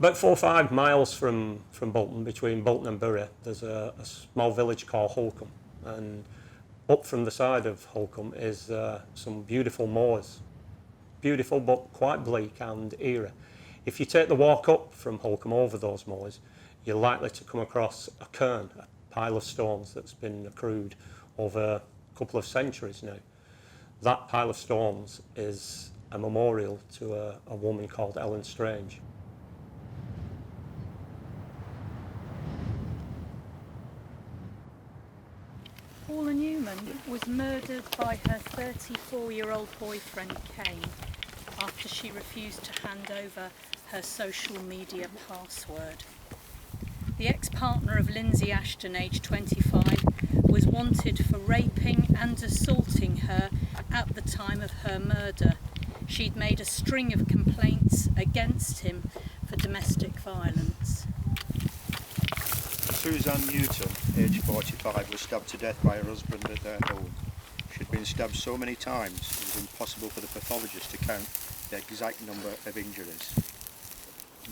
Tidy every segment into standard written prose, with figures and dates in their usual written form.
About 4 or 5 miles from Bolton, between Bolton and Bury, there's a small village called Holcombe, and up from the side of Holcombe is some beautiful moors. Beautiful but quite bleak and eerie. If you take the walk up from Holcombe over those moors, you're likely to come across a cairn, a pile of stones that's been accrued over a couple of centuries now. That pile of stones is a memorial to a woman called Ellen Strange. Paula Newman was murdered by her 34-year-old boyfriend Kane after she refused to hand over her social media password. The ex-partner of Lindsay Ashton, aged 25, was wanted for raping and assaulting her at the time of her murder. She'd made a string of complaints against him for domestic violence. Suzanne Newton, aged 45, was stabbed to death by her husband at their home. She'd been stabbed so many times it was impossible for the pathologist to count the exact number of injuries.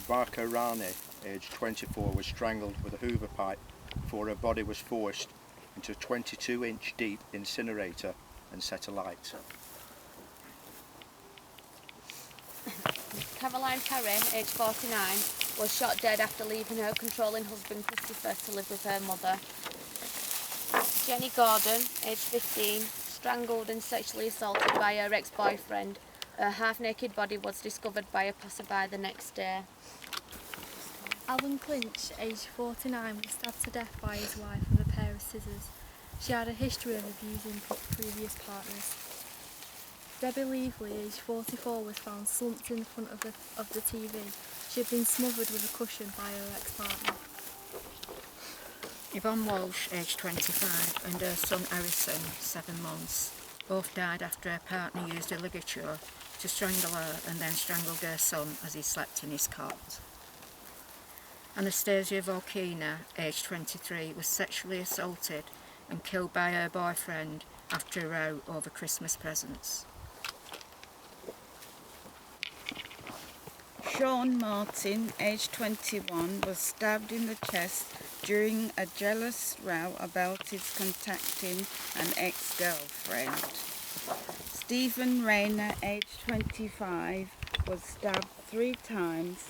Barker Rani, aged 24, was strangled with a hoover pipe before her body was forced into a 22-inch deep incinerator and set alight. Caroline Carey, aged 49, was shot dead after leaving her controlling husband Christopher to live with her mother. Jenny Gordon, aged 15, strangled and sexually assaulted by her ex-boyfriend. Her half-naked body was discovered by a passerby the next day. Alan Clinch, aged 49, was stabbed to death by his wife with a pair of scissors. She had a history of abusing previous partners. Debbie Leaveley, aged 44, was found slumped in front of the TV. She had been smothered with a cushion by her ex-partner. Yvonne Walsh, aged 25, and her son Harrison, 7 months, both died after her partner used a ligature to strangle her and then strangled her son as he slept in his cot. Anastasia Volkina, aged 23, was sexually assaulted and killed by her boyfriend after a row over Christmas presents. Sean Martin, aged 21, was stabbed in the chest during a jealous row about his contacting an ex-girlfriend. Stephen Rayner, aged 25, was stabbed 3 times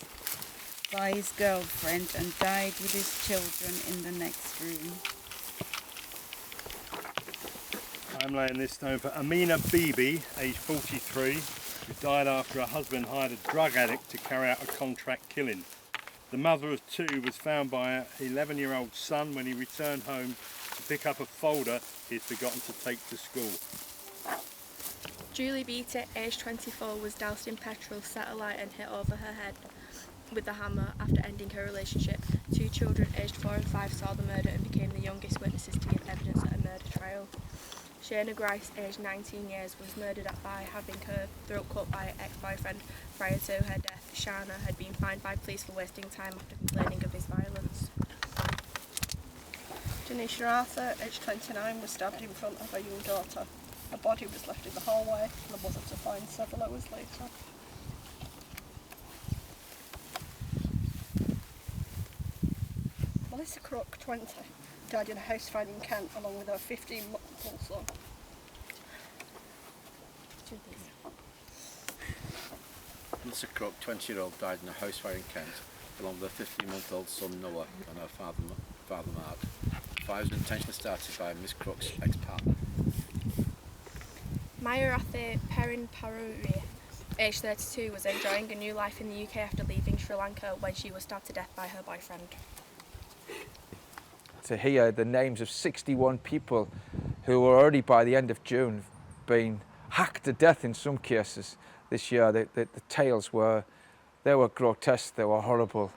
by his girlfriend and died with his children in the next room. I'm laying this down for Amina Bibi, aged 43, who died after her husband hired a drug addict to carry out a contract killing. The mother of 2 was found by her 11-year-old son when he returned home to pick up a folder he'd forgotten to take to school. Julie Beattie, aged 24, was doused in petrol, set alight and hit over her head with a hammer after ending her relationship. 2 children, aged 4 and 5, saw the murder and became the youngest witnesses to give evidence at a murder trial. Shayna Grice, aged 19 years, was murdered by having her throat cut by her ex-boyfriend. Prior to her death, Shana had been fined by police for wasting time after complaining of his violence. Janisha Arthur, aged 29, was stabbed in front of her young daughter. Her body was left in the hallway for the mother to find several hours later. Melissa Crook, 20, died in a house fire in Kent along with her 15-month-old son. Melissa Crook, 20-year-old, died in a house fire in Kent along with her 15-month-old son Noah and her father Mark. The fire was intentionally started by Miss Crook's ex-partner. Maya Rathi Perrin-Paruri, aged 32, was enjoying a new life in the UK after leaving Sri Lanka when she was stabbed to death by her boyfriend. To hear the names of 61 people who were already by the end of June being hacked to death in some cases this year, the tales were grotesque, they were horrible.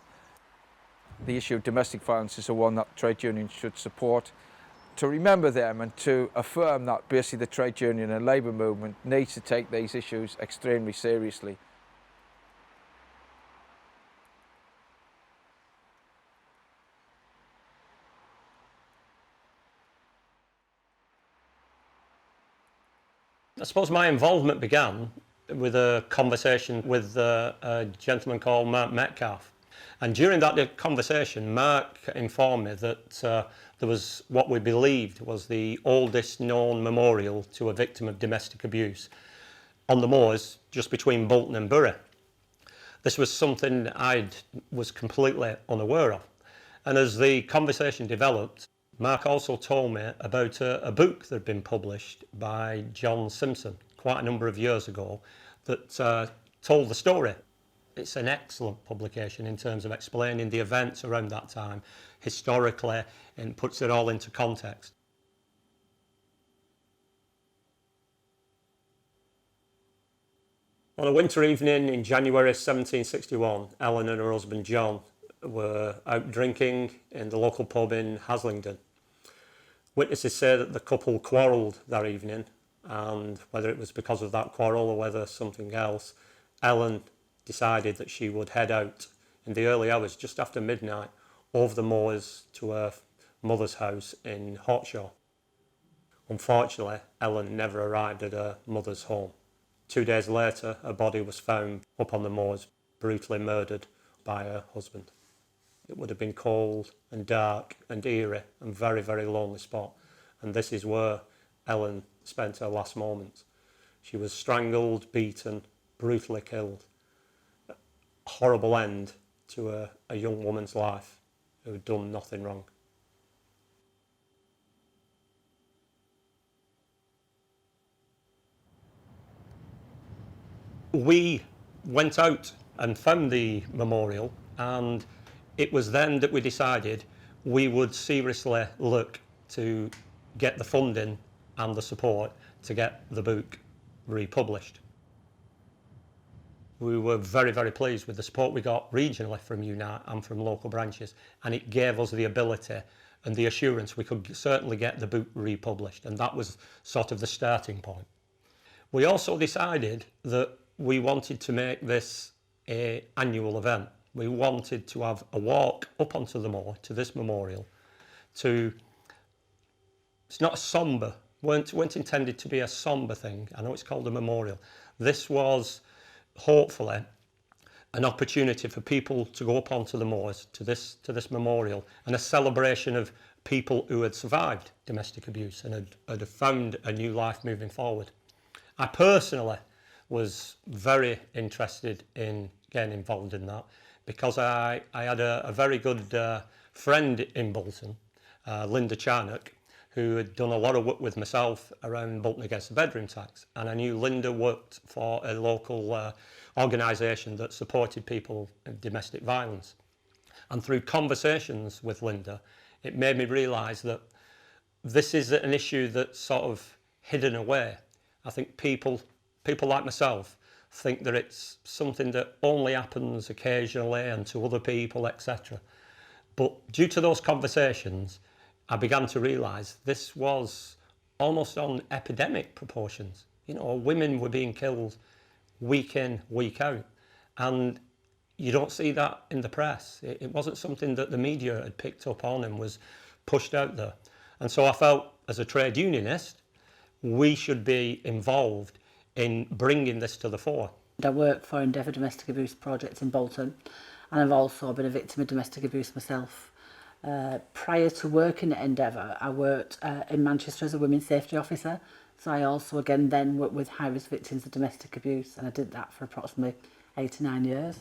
The issue of domestic violence is the one that trade unions should support. To remember them and to affirm that basically the trade union and labour movement needs to take these issues extremely seriously. I suppose my involvement began with a conversation with a gentleman called Martin Metcalf. And during that conversation, Mark informed me that there was what we believed was the oldest known memorial to a victim of domestic abuse on the moors just between Bolton and Bury. This was something I was completely unaware of. And as the conversation developed, Mark also told me about a book that had been published by John Simpson quite a number of years ago that told the story. It's an excellent publication in terms of explaining the events around that time historically and puts it all into context. On a winter evening in January 1761, Ellen and her husband John were out drinking in the local pub in Haslingden. Witnesses say that the couple quarrelled that evening, and whether it was because of that quarrel or whether something else, Ellen decided that she would head out in the early hours, just after midnight, over the moors to her mother's house in Hawkshaw. Unfortunately, Ellen never arrived at her mother's home. 2 days later, her body was found up on the moors, brutally murdered by her husband. It would have been cold and dark and eerie and very, very lonely spot. And this is where Ellen spent her last moments. She was strangled, beaten, brutally killed. A horrible end to a young woman's life who had done nothing wrong. We went out and found the memorial, and it was then that we decided we would seriously look to get the funding and the support to get the book republished. We were very, very pleased with the support we got regionally from UNITE and from local branches, and it gave us the ability and the assurance we could certainly get the book republished, and that was sort of the starting point. We also decided that we wanted to make this an annual event. We wanted to have a walk up onto the moor to this memorial. It's not a sombre, weren't intended to be a sombre thing. I know it's called a memorial. This was hopefully an opportunity for people to go up onto the moors to this memorial, and a celebration of people who had survived domestic abuse and had found a new life moving forward. I personally was very interested in getting involved in that because I had a very good friend in Bolton, Linda Charnock, who had done a lot of work with myself around Bolton against the bedroom tax, and I knew Linda worked for a local organisation that supported people in domestic violence. And through conversations with Linda, it made me realise that this is an issue that's sort of hidden away. I think people like myself think that it's something that only happens occasionally and to other people, etc. But due to those conversations, I began to realise this was almost on epidemic proportions. You know, women were being killed week in, week out. And you don't see that in the press. It wasn't something that the media had picked up on and was pushed out there. And so I felt, as a trade unionist, we should be involved in bringing this to the fore. I work for Endeavour Domestic Abuse Project in Bolton, and I've also been a victim of domestic abuse myself. Prior to working at Endeavour, I worked in Manchester as a women's safety officer, so I also again then worked with high-risk victims of domestic abuse, and I did that for approximately 8 to 9 years.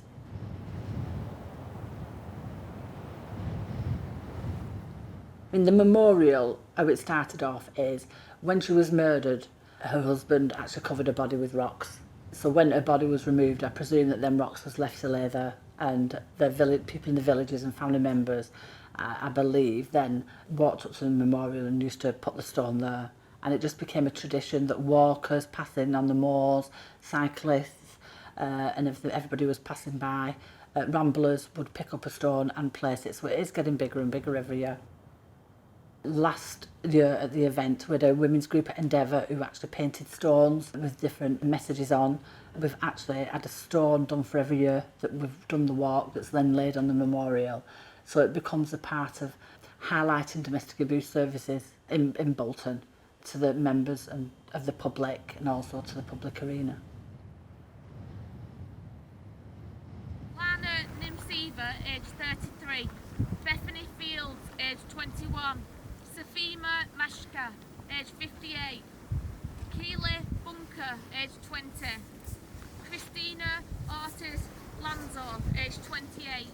I mean, the memorial, how it started off is when she was murdered, her husband actually covered her body with rocks. So when her body was removed, I presume that them rocks was left to lay there, and the people in the villages and family members, I believe, then walked up to the memorial and used to put the stone there. And it just became a tradition that walkers passing on the moors, cyclists, and if everybody was passing by, ramblers would pick up a stone and place it. So it is getting bigger and bigger every year. Last year at the event, we had a women's group at Endeavour who actually painted stones with different messages on. We've actually had a stone done for every year that we've done the walk that's then laid on the memorial. So it becomes a part of highlighting domestic abuse services in Bolton to the members and of the public, and also to the public arena. Lana Nimsiva, Mashka, age 58. Keely Bunker, age 20. Christina Ortiz Lanzo, age 28.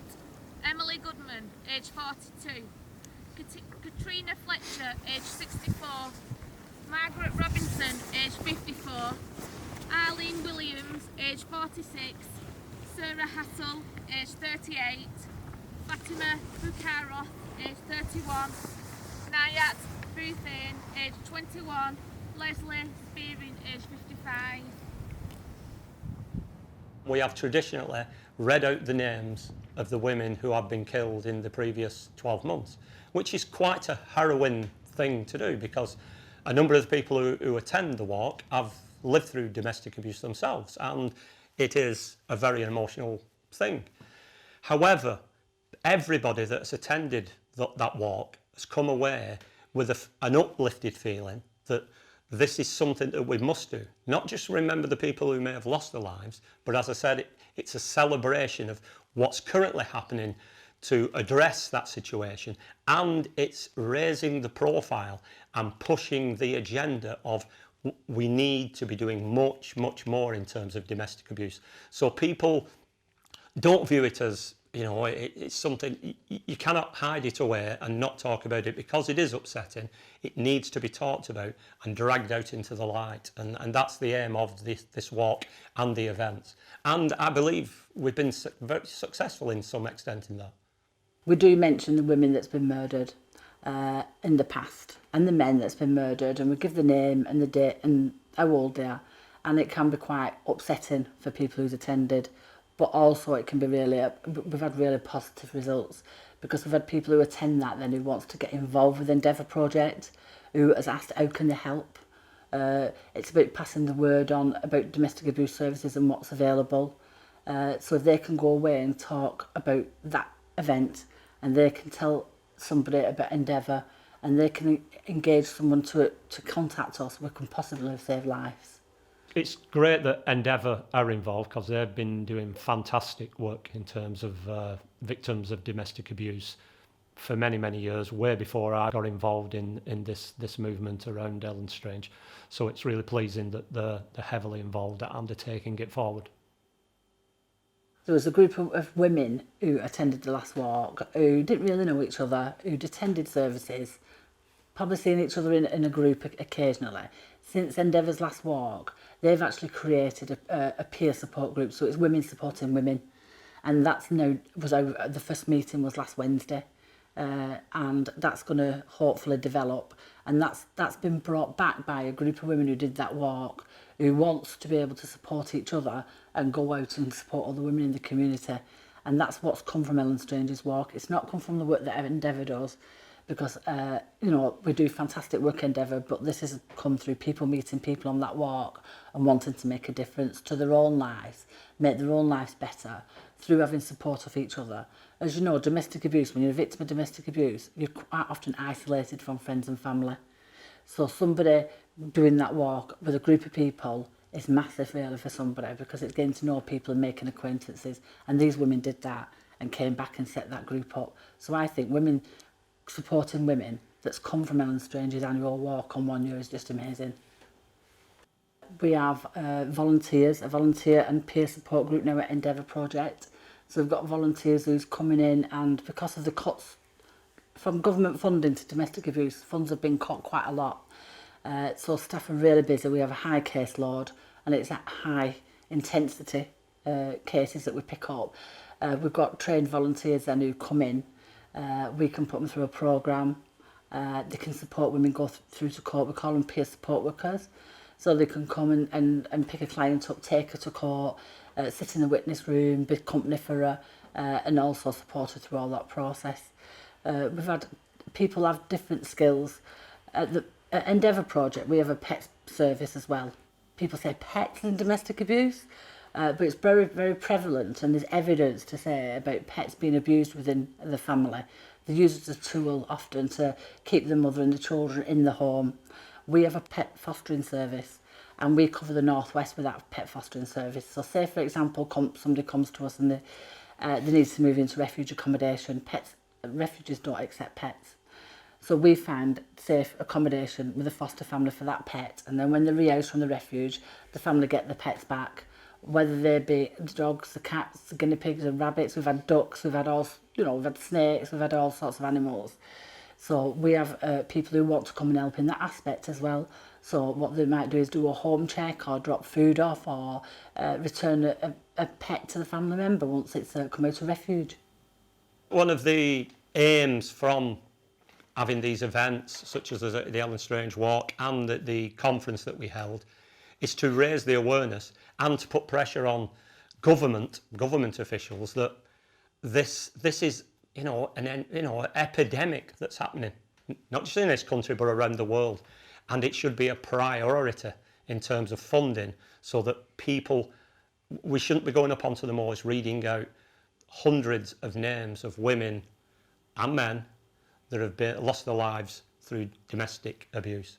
Emily Goodman, age 42. Katrina Fletcher, age 64. Margaret Robinson, age 54. Arlene Williams, age 46. Sarah Hassel, age 38. Fatima Bukharoff, age 31. Nayat Buthain, age 21. Leslie Spearing, age 55. We have traditionally read out the names of the women who have been killed in the previous 12 months, which is quite a harrowing thing to do because a number of the people who attend the walk have lived through domestic abuse themselves, and it is a very emotional thing. However, everybody that's attended that walk has come away with an uplifted feeling that this is something that we must do. Not just remember the people who may have lost their lives, but as I said, it's a celebration of what's currently happening to address that situation, and it's raising the profile and pushing the agenda of we need to be doing much, much more in terms of domestic abuse. So people don't view it as, you know, it's something, you cannot hide it away and not talk about it because it is upsetting. It needs to be talked about and dragged out into the light. And that's the aim of this walk and the events. And I believe we've been very successful in some extent in that. We do mention the women that's been murdered in the past and the men that's been murdered, and we give the name and the date and how old they are. And it can be quite upsetting for people who's attended. But also it can be really, we've had really positive results because we've had people who attend that then who wants to get involved with Endeavour Project, who has asked how can they help. It's about passing the word on about domestic abuse services and what's available. So if they can go away and talk about that event and they can tell somebody about Endeavour and they can engage someone to contact us, we can possibly save lives. It's great that Endeavour are involved because they've been doing fantastic work in terms of victims of domestic abuse for many, many years, way before I got involved in this movement around Ellen Strange. So it's really pleasing that they're heavily involved at undertaking it forward. There was a group of women who attended the last walk who didn't really know each other, who'd attended services, probably seen each other in a group occasionally. Since Endeavour's last walk, they've actually created a peer support group, so it's women supporting women, and that's now the first meeting was last Wednesday, and that's going to hopefully develop, and that's been brought back by a group of women who did that walk, who wants to be able to support each other and go out and support other women in the community, and that's what's come from Ellen Strange's walk. It's not come from the work that Endeavour does. Because, you know, we do fantastic work Endeavour, but this has come through people meeting people on that walk and wanting to make a difference to their own lives, make their own lives better through having support of each other. As you know, domestic abuse, when you're a victim of domestic abuse, you're quite often isolated from friends and family. So somebody doing that walk with a group of people is massive really for somebody because it's getting to know people and making acquaintances. And these women did that and came back and set that group up. So I think women supporting women that's come from Ellen Strange's annual walk on 1 year is just amazing. We have volunteers, a volunteer and peer support group now at Endeavour Project. So we've got volunteers who's coming in, and because of the cuts from government funding to domestic abuse, funds have been cut quite a lot. So staff are really busy. We have a high caseload and it's at high intensity cases that we pick up. We've got trained volunteers then who come in. We can put them through a programme. They can support women go through to court. We call them peer support workers. So they can come and pick a client up, take her to court, sit in the witness room, be company for her, and also support her through all that process. We've had people have different skills. At Endeavour Project, we have a pet service as well. People say pets in domestic abuse, but it's very, very prevalent, and there's evidence to say about pets being abused within the family. They're used as a tool often to keep the mother and the children in the home. We have a pet fostering service, and we cover the northwest with that pet fostering service. So say, for example, somebody comes to us and they need to move into refuge accommodation. Refuges don't accept pets. So we find safe accommodation with a foster family for that pet, and then when they're rehoused from the refuge, the family get the pets back, whether they be the dogs, the cats, the guinea pigs, the rabbits. We've had ducks, we've had we've had snakes, we've had all sorts of animals. So we have people who want to come and help in that aspect as well. So what they might do is do a home check or drop food off or return a pet to the family member once it's come out of refuge. One of the aims from having these events, such as the Ellen Strange Walk and the conference that we held, is to raise the awareness and to put pressure on government officials that this is an epidemic that's happening, not just in this country but around the world, and it should be a priority in terms of funding, so that we shouldn't be going up onto the moors reading out hundreds of names of women and men that have lost their lives through domestic abuse.